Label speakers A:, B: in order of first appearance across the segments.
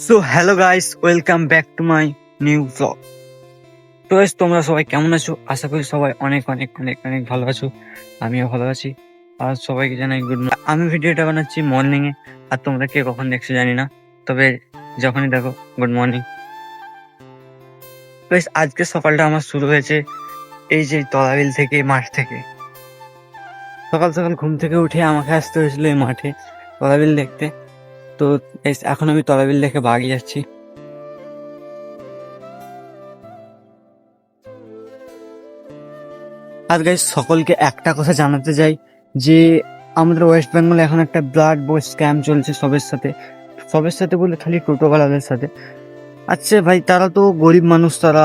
A: So hello guys, welcome back to my new blog. তো guys, তোমরা সবাই কেমন আছো? আশা করি সবাই অনেক অনেক অনেক অনেক ভালো আছো। আমিও ভালো আছি। আর সবাইকে জানাই গুড মর্নিং। আমি ভিডিওটা বানাচ্ছি মর্নিং এ, আর তোমরা কে কখন দেখছো জানি না, তবে যখনই দেখো গুড মর্নিং। গাইস, আজকে সকালটা আমার শুরু হয়েছে এই যে তলাবিল থেকে, মাঠ থেকে। সকাল সকাল ঘুম থেকে উঠে আমাকে আসতে হয়েছিল এই মাঠে তলাবিল দেখতে। তো guys, এখন আমি তলাবিল দেখে বাড়ি যাচ্ছি। আর গাইস, সকলকে একটা কথা জানাতে চাই যে আমাদের ওয়েস্ট বেঙ্গলে এখন একটা ব্লাড বয় স্ক্যাম চলছে সবের সাথে বলে খালি টোটোওয়ালাদের সাথে। আচ্ছা ভাই, তারা তো গরিব মানুষ, তারা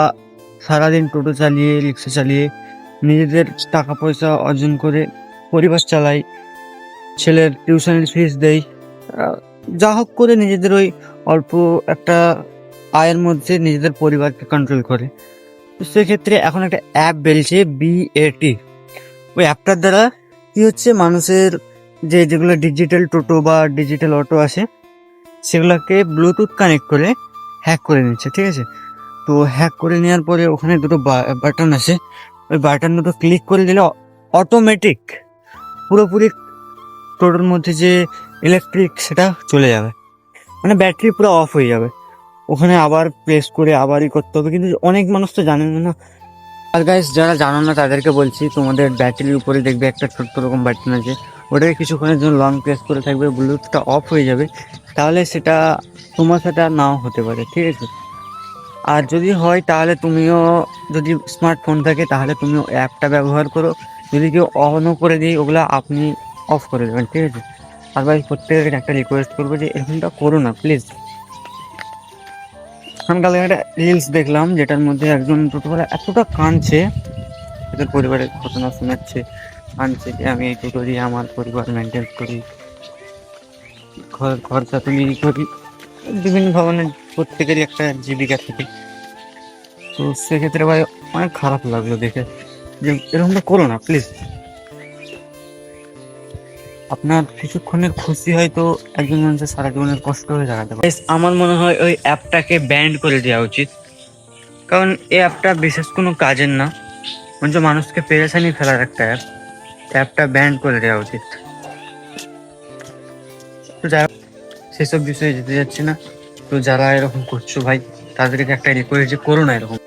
A: সারাদিন টোটো চালিয়ে, রিক্সা চালিয়ে নিজেদের টাকা পয়সা অর্জন করে পরিবার চালায়, ছেলের টিউশনের ফিস দেয়, যা হোক করে নিজেদের ওই অল্প একটা আয়ের মধ্যে নিজেদের পরিবারকে কন্ট্রোল করে। তো সেক্ষেত্রে এখন একটা অ্যাপ বেরিয়েছে, বিএটি। ওই অ্যাপটার দ্বারা কি হচ্ছে, মানুষের যেগুলো ডিজিটাল টোটো বা ডিজিটাল অটো আছে সেগুলোকে ব্লুটুথ কানেক্ট করে হ্যাক করে নিচ্ছে, ঠিক আছে? তো হ্যাক করে নেওয়ার পরে ওখানে দুটো বাটন আছে, ওই বাটন দুটো ক্লিক করে দিলে অটোমেটিক পুরোপুরি টোটোর মধ্যে যে ইলেকট্রিক সেটা চলে যাবে, মানে ব্যাটারি পুরো অফ হয়ে যাবে। ওখানে আবার প্রেস করে আবারই করতে হবে, কিন্তু অনেক মানুষ তো জানে না। আর গাইস, যারা জানো না তাদেরকে বলছি, তোমাদের ব্যাটারির উপরে দেখবে একটা ছোট্ট রকম বাটন আছে, ওটাকে কিছুক্ষণের জন্য লং প্রেস করে থাকবে, ব্লুটুথটা অফ হয়ে যাবে। তাহলে সেটা তোমার সাথে আর নাও হতে পারে, ঠিক আছে? আর যদি হয় তাহলে তুমিও, যদি স্মার্টফোন থাকে তাহলে তুমিও অ্যাপটা ব্যবহার করো। যদি কেউ অনও করে দিই, ওগুলো আপনি অফ করে দেবেন, ঠিক আছে? আর ভাই, প্রত্যেকের একটা রিকোয়েস্ট করবো যে এরকমটা করো না প্লিজ। আমি কালকে একটা রিলস দেখলাম যেটার মধ্যে একজন টোটোওয়ালা এতটা কাঁদছে, এদের পরিবারের ঘটনা শোনাচ্ছে, কাঁদছে যে আমি এই টোটো দিয়ে আমার পরিবার মেনটেন করি, খরচা তুলি করি, বিভিন্ন ধরনের, প্রত্যেকেরই একটা জীবিকা থাকে। তো সেক্ষেত্রে ভাই অনেক খারাপ লাগলো দেখে, যে এরকমটা করো না প্লিজ। আপনার কিছুক্ষণের খুশি হয়তো একজন মানুষের সারা জীবনের কষ্ট হয়ে দাঁড়াতে পারে। আমার মনে হয় ওই অ্যাপটাকে ব্যান্ড করে দেওয়া উচিত, কারণ এই অ্যাপটা বিশেষ কোনো কাজের না, বরঞ্চ মানুষকে পেরেশানি ফেলার একটা অ্যাপ। অ্যাপটা ব্যান্ড করে দেওয়া উচিত। তো যাই হোক, সেসব বিষয়ে যেতে যাচ্ছি না। তো যারা এরকম করছো ভাই, তাদেরকে একটা রিকোয়েস্ট যে করো না এরকম।